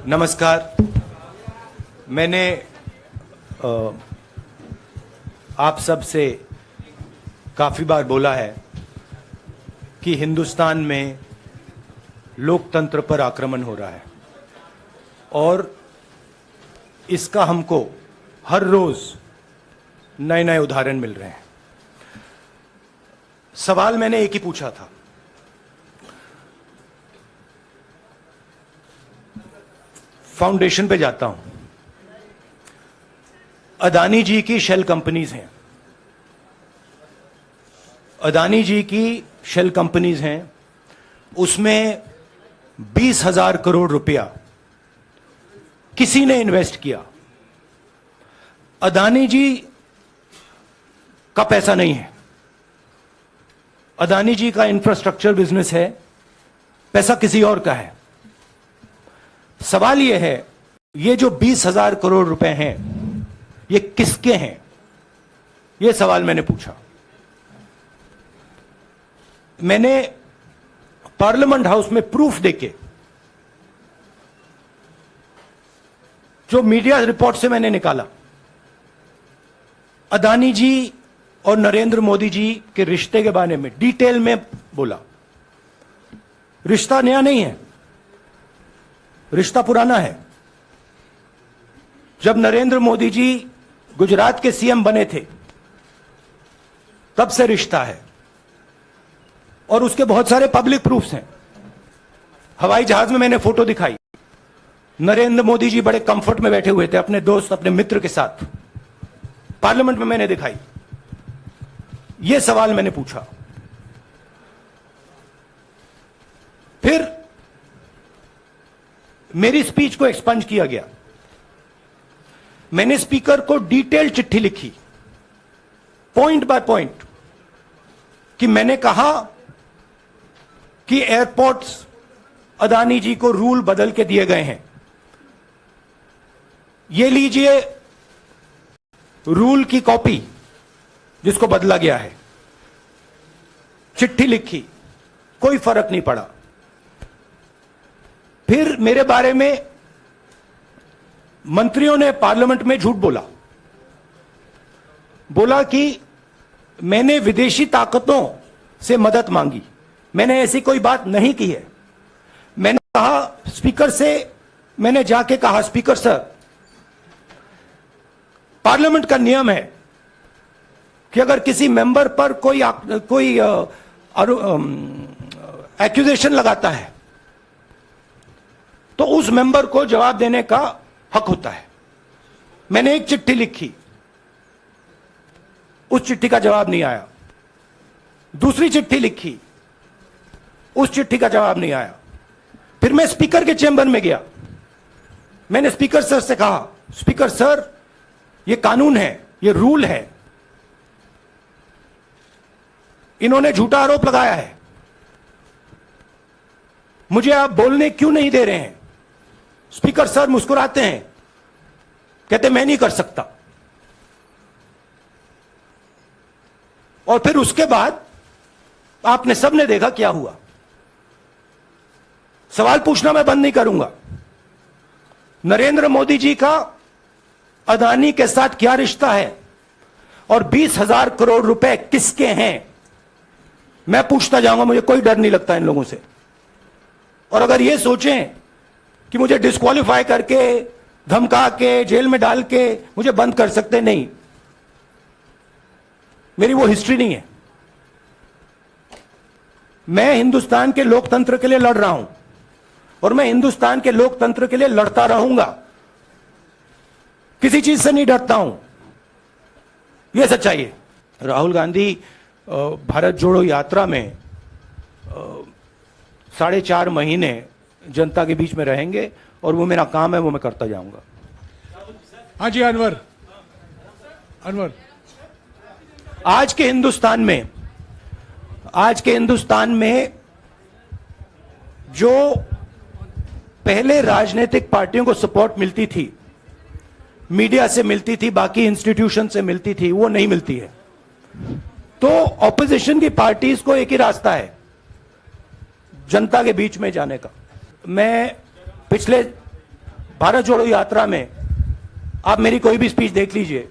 नमस्कार। मैंने आप सब से काफ़ी बार बोला है कि हिंदुस्तान में लोकतंत्र पर आक्रमण हो रहा है और इसका हमको हर रोज़ नए नए उदाहरण मिल रहे हैं। सवाल मैंने एक ही पूछा था, फाउंडेशन पे जाता हूं, अदानी जी की शेल कंपनीज हैं, अदानी जी की शेल कंपनीज हैं, उसमें 20,000 करोड़ रुपया किसी ने इन्वेस्ट किया। अदानी जी का पैसा नहीं है, अदानी जी का इंफ्रास्ट्रक्चर बिजनेस है, पैसा किसी और का है। सवाल यह है, ये जो 20,000 करोड़ रुपए हैं ये किसके हैं? यह सवाल मैंने पूछा। मैंने पार्लियामेंट हाउस में प्रूफ देके, जो मीडिया रिपोर्ट से मैंने निकाला, अदानी जी और नरेंद्र मोदी जी के रिश्ते के बारे में डिटेल में बोला। रिश्ता नया नहीं है, रिश्ता पुराना है। जब नरेंद्र मोदी जी गुजरात के सीएम बने थे तब से रिश्ता है और उसके बहुत सारे पब्लिक प्रूफ्स हैं। हवाई जहाज में मैंने फोटो दिखाई, नरेंद्र मोदी जी बड़े कंफर्ट में बैठे हुए थे अपने दोस्त, अपने मित्र के साथ, पार्लियामेंट में मैंने दिखाई। यह सवाल मैंने पूछा। फिर मेरी स्पीच को एक्सपंज किया गया। मैंने स्पीकर को डिटेल चिट्ठी लिखी, पॉइंट बाय पॉइंट, कि मैंने कहा कि एयरपोर्ट्स अदानी जी को रूल बदल के दिए गए हैं, ये लीजिए रूल की कॉपी जिसको बदला गया है। चिट्ठी लिखी, कोई फर्क नहीं पड़ा। फिर मेरे बारे में मंत्रियों ने पार्लियामेंट में झूठ बोला कि मैंने विदेशी ताकतों से मदद मांगी। मैंने ऐसी कोई बात नहीं की है। मैंने कहा स्पीकर से, मैंने जाके कहा, स्पीकर सर, पार्लियामेंट का नियम है कि अगर किसी मेंबर पर कोई एक्यूजेशन लगाता है तो उस मेंबर को जवाब देने का हक होता है। मैंने एक चिट्ठी लिखी, उस चिट्ठी का जवाब नहीं आया। दूसरी चिट्ठी लिखी, उस चिट्ठी का जवाब नहीं आया। फिर मैं स्पीकर के चेंबर में गया। मैंने स्पीकर सर से कहा, स्पीकर सर, यह कानून है, यह रूल है, इन्होंने झूठा आरोप लगाया है, मुझे आप बोलने क्यों नहीं दे रहे हैं? स्पीकर सर मुस्कुराते हैं, कहते मैं नहीं कर सकता। और फिर उसके बाद आपने सबने देखा क्या हुआ। सवाल पूछना मैं बंद नहीं करूंगा। नरेंद्र मोदी जी का अदानी के साथ क्या रिश्ता है और 20,000 करोड़ रुपए किसके हैं, मैं पूछता जाऊंगा। मुझे कोई डर नहीं लगता इन लोगों से। और अगर ये सोचें कि मुझे डिस्क्वालीफाई करके, धमका के, जेल में डाल के मुझे बंद कर सकते, नहीं, मेरी वो हिस्ट्री नहीं है। मैं हिंदुस्तान के लोकतंत्र के लिए लड़ रहा हूं और मैं हिंदुस्तान के लोकतंत्र के लिए लड़ता रहूंगा। किसी चीज से नहीं डरता हूं, यह सच्चाई है। राहुल गांधी भारत जोड़ो यात्रा में 4.5 महीने जनता के बीच में रहेंगे और वो मेरा काम है, वो मैं करता जाऊंगा। हाँ जी, अनवर। आज के हिंदुस्तान में जो पहले राजनीतिक पार्टियों को सपोर्ट मिलती थी, मीडिया से मिलती थी, बाकी इंस्टीट्यूशन से मिलती थी, वो नहीं मिलती है। तो ऑपोजिशन की पार्टीज को एक ही रास्ता है, जनता के बीच में जाने का। मैं पिछले भारत जोड़ो यात्रा में आप मेरी कोई भी स्पीच देख लीजिए,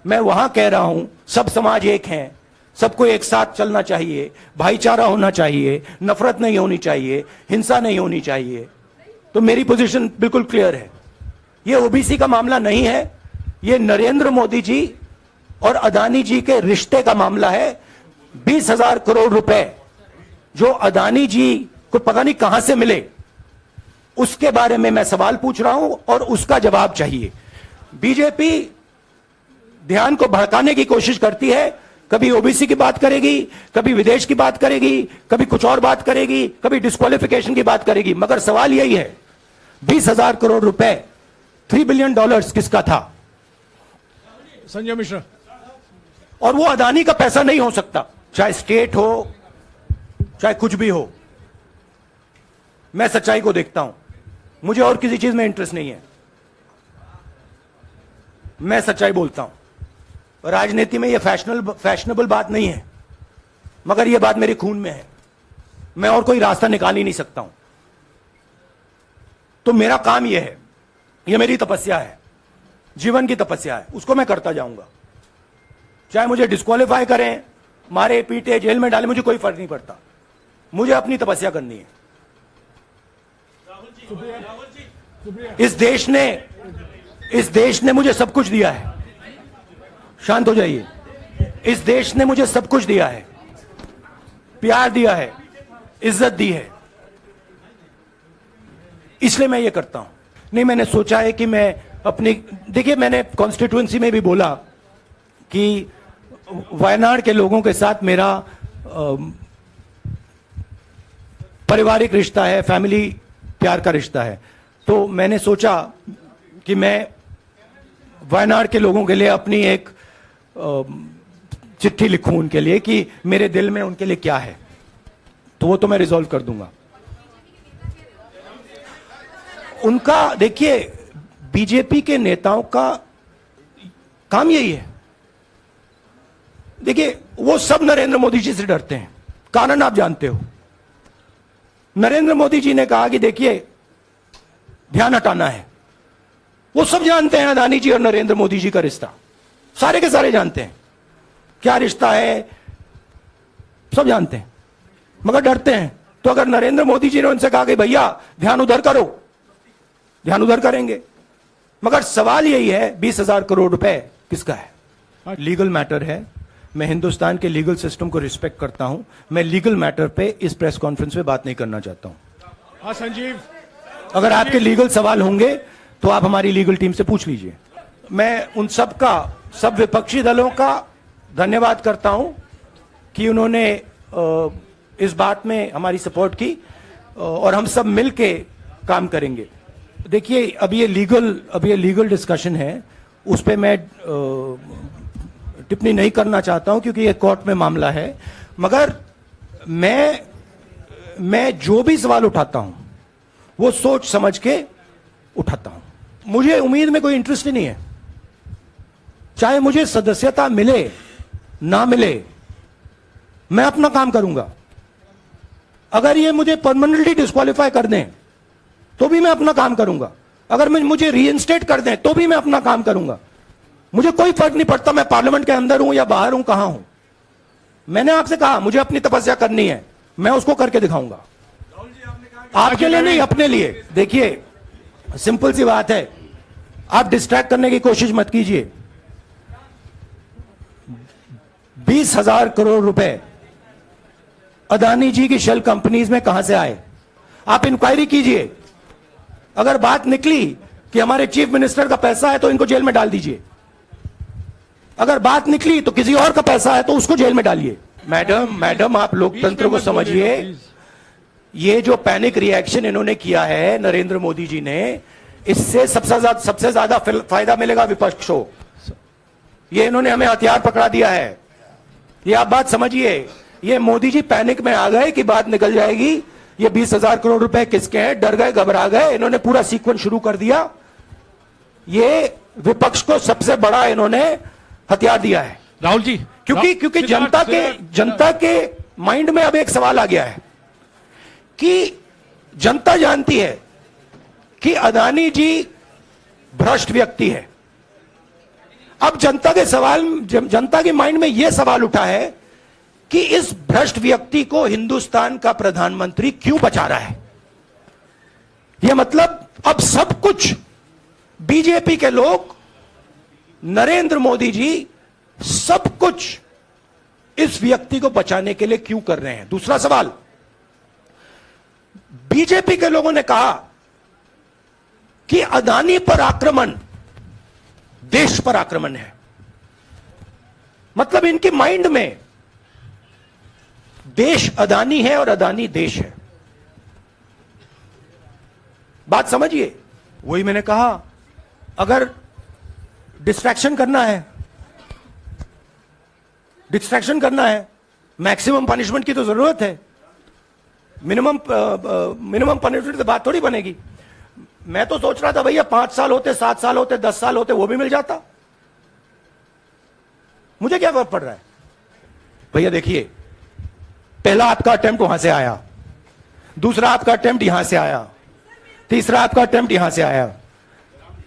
मैं वहां कह रहा हूं सब समाज एक हैं, सबको एक साथ चलना चाहिए, भाईचारा होना चाहिए, नफरत नहीं होनी चाहिए, हिंसा नहीं होनी चाहिए। तो मेरी पोजीशन बिल्कुल क्लियर है। ये ओबीसी का मामला नहीं है, ये नरेंद्र मोदी जी और अदानी जी के रिश्ते का मामला है। 20,000 करोड़ रुपए जो अदानी जी को पता नहीं कहां से मिले, उसके बारे में मैं सवाल पूछ रहा हूं और उसका जवाब चाहिए। बीजेपी ध्यान को भड़काने की कोशिश करती है, कभी ओबीसी की बात करेगी, कभी विदेश की बात करेगी, कभी कुछ और बात करेगी, कभी डिस्क्वालिफिकेशन की बात करेगी, मगर सवाल यही है 20,000 करोड़ रुपए, $3 बिलियन किसका था? संजय मिश्रा। और वो अदानी का पैसा नहीं हो सकता, चाहे स्टेट हो चाहे कुछ भी हो। मैं सच्चाई को देखता हूं, मुझे और किसी चीज में इंटरेस्ट नहीं है, मैं सच्चाई बोलता हूं। राजनीति में ये फैशनेबल बात नहीं है, मगर ये बात मेरे खून में है, मैं और कोई रास्ता निकाल ही नहीं सकता हूं। तो मेरा काम यह है, यह मेरी तपस्या है, जीवन की तपस्या है, उसको मैं करता जाऊंगा। चाहे मुझे डिस्क्वालीफाई करें, मारे पीटे जेल में डाले, मुझे कोई फर्क नहीं पड़ता, मुझे अपनी तपस्या करनी है। इस देश ने मुझे सब कुछ दिया है, शांत हो जाइए। इस देश ने मुझे सब कुछ दिया है, प्यार दिया है, इज्जत दी है, इसलिए मैं ये करता हूं। नहीं, मैंने सोचा है कि मैं अपनी, देखिए मैंने कॉन्स्टिट्यूएंसी में भी बोला कि वायनाड के लोगों के साथ मेरा पारिवारिक रिश्ता है, फैमिली प्यार का रिश्ता है। तो मैंने सोचा कि मैं वायनाड के लोगों के लिए अपनी एक चिट्ठी लिखूं उनके लिए कि मेरे दिल में उनके लिए क्या है, तो वो तो मैं रिजॉल्व कर दूंगा। उनका, देखिए बीजेपी के नेताओं का काम यही है। देखिए वो सब नरेंद्र मोदी जी से डरते हैं, कारण आप जानते हो। नरेंद्र मोदी जी ने कहा कि देखिए ध्यान हटाना है, वो सब जानते हैं अदानी जी और नरेंद्र मोदी जी का रिश्ता, सारे के सारे जानते हैं क्या रिश्ता है, सब जानते हैं, मगर डरते हैं। तो अगर नरेंद्र मोदी जी ने उनसे कहा कि भैया ध्यान उधर करो, ध्यान उधर करेंगे। मगर सवाल यही है 20,000 करोड़ रुपए किसका है? लीगल मैटर है, मैं हिंदुस्तान के लीगल सिस्टम को रिस्पेक्ट करता हूं, मैं लीगल मैटर पे इस प्रेस कॉन्फ्रेंस में बात नहीं करना चाहता हूं। हाँ संजीव, अगर आपके लीगल सवाल होंगे तो आप हमारी लीगल टीम से पूछ लीजिए। मैं उन सब का, सब विपक्षी दलों का धन्यवाद करता हूं कि उन्होंने इस बात में हमारी सपोर्ट की और हम सब मिलके काम करेंगे। देखिए अब ये लीगल डिस्कशन है, उस पर मैं टिप्पणी नहीं करना चाहता हूं क्योंकि ये कोर्ट में मामला है। मगर मैं जो भी सवाल उठाता हूं वो सोच समझ के उठाता हूं। मुझे उम्मीद में कोई इंटरेस्ट ही नहीं है, चाहे मुझे सदस्यता मिले ना मिले, मैं अपना काम करूंगा। अगर ये मुझे परमानेंटली डिस्क्वालीफाई कर दें तो भी मैं अपना काम करूंगा, अगर मुझे रीइंस्टेट कर दें तो भी मैं अपना काम करूंगा। मुझे कोई फर्क नहीं पड़ता मैं पार्लियामेंट के अंदर हूं या बाहर हूं, कहां हूं। मैंने आपसे कहा मुझे अपनी तपस्या करनी है, मैं उसको करके दिखाऊंगा, आपके लिए नहीं, अपने लिए। देखिए सिंपल सी बात है, आप डिस्ट्रैक्ट करने की कोशिश मत कीजिए। 20,000 करोड़ रुपए अदानी जी की शेल कंपनीज में कहां से आए, आप इंक्वायरी कीजिए। अगर बात निकली कि हमारे चीफ मिनिस्टर का पैसा है तो इनको जेल में डाल दीजिए, अगर बात निकली तो किसी और का पैसा है तो उसको जेल में डालिए। मैडम आप लोकतंत्र को समझिए। ये जो पैनिक रिएक्शन इन्होंने किया है नरेंद्र मोदी जी ने, इससे सबसे ज्यादा फायदा मिलेगा विपक्ष को। ये इन्होंने हमें हथियार पकड़ा दिया है, ये आप बात समझिए। ये मोदी जी पैनिक में आ गए कि बात निकल जाएगी, ये 20,000 करोड़ रुपए किसके हैं, डर गए, घबरा गए, इन्होंने पूरा सीक्वेंस शुरू कर दिया। ये विपक्ष को सबसे बड़ा इन्होंने हथियार दिया है राहुल जी, क्योंकि जनता के माइंड में अब एक सवाल आ गया है कि जनता जानती है कि अदानी जी भ्रष्ट व्यक्ति है। अब जनता के माइंड में यह सवाल उठा है कि इस भ्रष्ट व्यक्ति को हिंदुस्तान का प्रधानमंत्री क्यों बचा रहा है। यह मतलब अब सब कुछ बीजेपी के लोग, नरेंद्र मोदी जी सब कुछ इस व्यक्ति को बचाने के लिए क्यों कर रहे हैं। दूसरा सवाल, बीजेपी के लोगों ने कहा कि अदानी पर आक्रमण देश पर आक्रमण है। मतलब इनके माइंड में देश अदानी है और अदानी देश है। बात समझिए। वही मैंने कहा, अगर डिस्ट्रैक्शन करना है, मैक्सिमम पनिशमेंट की तो जरूरत है। मिनिमम पनिशमेंट से बात थोड़ी बनेगी। मैं तो सोच रहा था भैया 5 साल होते, 7 साल होते, 10 साल होते, वो भी मिल जाता। मुझे क्या फर्क पड़ रहा है भैया। देखिए, पहला आपका अटेम्प्ट वहां से आया, दूसरा आपका अटेम्प्ट यहां से आया, तीसरा आपका अटेम्प्ट यहां से आया।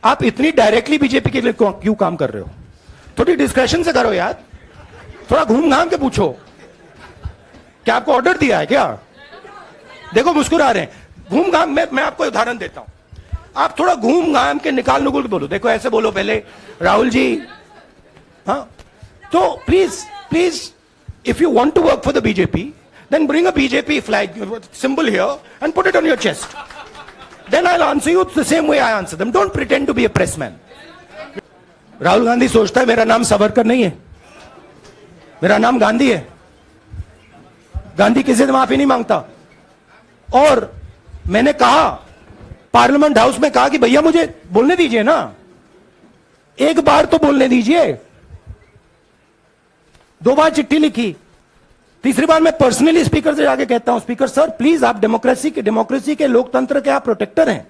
आप इतनी डायरेक्टली बीजेपी के लिए क्यों काम कर रहे हो? थोड़ी डिस्कशन से करो यार, थोड़ा घूम घाम के पूछो। क्या आपको ऑर्डर दिया है क्या? देखो मुस्कुरा रहे हैं। घूम घाम, मैं आपको उदाहरण देता हूं। आप थोड़ा घूम घाम के निकाल नुकुल के बोलो। देखो ऐसे बोलो पहले, राहुल जी, हाँ तो please if you want to work for the BJP, then bring a BJP flag symbol here and put it on your chest. Then I'll answer you the same way I answer them. Don't pretend to be a pressman. Rahul Gandhi सोचता है मेरा नाम सावरकर नहीं है, मेरा नाम गांधी है. गांधी किसी से माफी नहीं मांगता. और मैंने कहा, पार्लियामेंट हाउस में कहा कि भैया मुझे बोलने दीजिए ना, एक बार तो बोलने दीजिए. 2 बार चिट्ठी लिखी, तीसरी बार मैं पर्सनली स्पीकर से जाके कहता हूं, स्पीकर सर प्लीज, आप डेमोक्रेसी के लोकतंत्र के आप प्रोटेक्टर हैं,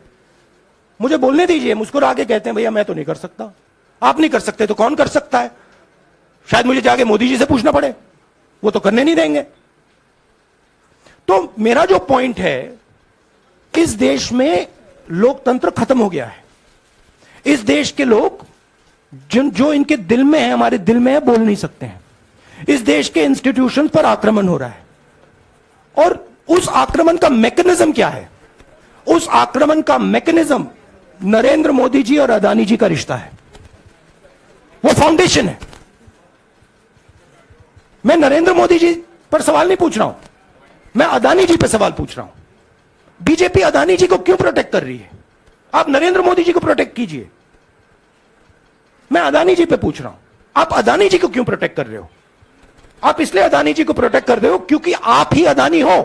मुझे बोलने दीजिए. मुस्कुरा के कहते हैं भैया मैं तो नहीं कर सकता. आप नहीं कर सकते तो कौन कर सकता है? शायद मुझे जाके मोदी जी से पूछना पड़े, वो तो करने नहीं देंगे. तो मेरा जो पॉइंट है, इस देश में लोकतंत्र खत्म हो गया है. इस देश के लोग जो इनके दिल में है, हमारे दिल में है, बोल नहीं सकते हैं. इस देश के इंस्टीट्यूशन पर आक्रमण हो रहा है. और उस आक्रमण का मैकेनिज्म क्या है? उस आक्रमण का मैकेनिज्म नरेंद्र मोदी जी और अदानी जी का रिश्ता है. वो फाउंडेशन है. मैं नरेंद्र मोदी जी पर सवाल नहीं पूछ रहा हूं, मैं अदानी जी पर सवाल पूछ रहा हूं. बीजेपी अदानी जी को क्यों प्रोटेक्ट कर रही है? आप नरेंद्र मोदी जी को प्रोटेक्ट कीजिए. मैं अदानी जी पे पूछ रहा हूं, आप अदानी जी को क्यों प्रोटेक्ट कर रहे हो? आप इसलिए अदानी जी को प्रोटेक्ट कर रहे हो क्योंकि आप ही अदानी हो.